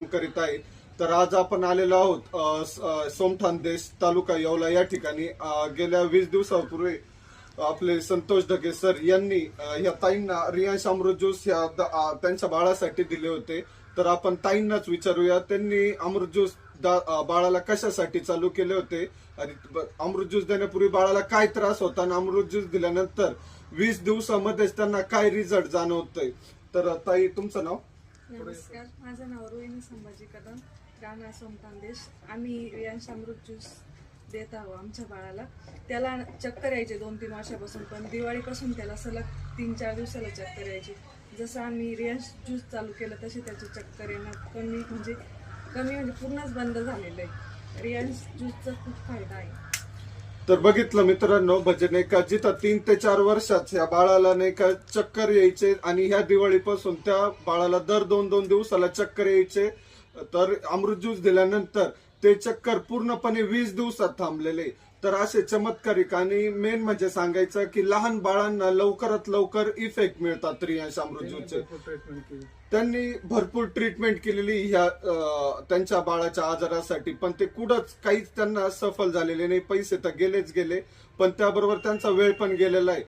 करीत आहे. तर आज आपण आलेलो आहोत सोमठाणदेश तालुका येवला या ठिकाणी. गेल्या 20 दिवसापूर्वी आपले संतोष ढगे सर यांनी या ताईंना रियांश अमृत ज्यूस त्यांच्या बाळासाठी दिले होते. तर आपण ताईंनाच विचारूया, त्यांनी अमृत ज्यूस बाळाला कशासाठी चालू केले होते आणि अमृत ज्यूस देण्यापूर्वी बाळाला काय त्रास होता आणि अमृत ज्यूस दिल्यानंतर 20 दिवसामध्येच त्यांना काय रिझल्ट जाणवतोय. तर ताई, तुमचं नाव? नमस्कार, माझं नाव रोहिणी संभाजी कदम, राहणार सोमठाणदेश. आम्ही रियांश अमृत ज्यूस देत आहोत आमच्या बाळाला. त्याला चक्कर यायचे 2-3 वर्षापासून, पण दिवाळीपासून त्याला सलग 3-4 दिवसाला चक्कर यायची. जसं आम्ही रियांश ज्यूस चालू केलं तशी त्याचे चक्कर येणं कमी म्हणजे पूर्णच बंद झालेलं आहे. रियांश ज्यूसचा खूप फायदा आहे. तर बघितलं मित्रांनो, म्हणजे नाही का, जिथं 3 ते 4 वर्षाच्या बाळाला नाही का चक्कर यायचे आणि ह्या दिवाळीपासून त्या बाळाला दर 2-2 दिवसाला चक्कर यायचे, तर अमृत ज्यूस दिल्यानंतर ते चक्कर पूर्णपणे 20 दिवसात थांबलेले. तर असे चमत्कारिक आणि मेन म्हणजे सांगायचं की लहान बाळांना लवकरात लवकर इफेक्ट मिळतात रियांश अमृत ज्यूसचे. त्यांनी भरपूर ट्रीटमेंट केलेली ह्या त्यांच्या बाळाच्या आजारासाठी, पण ते कुठंच काहीच त्यांना सफल झालेले नाही. पैसे तर गेलेच गेले, पण त्याबरोबर त्यांचा वेळ पण गेलेला आहे.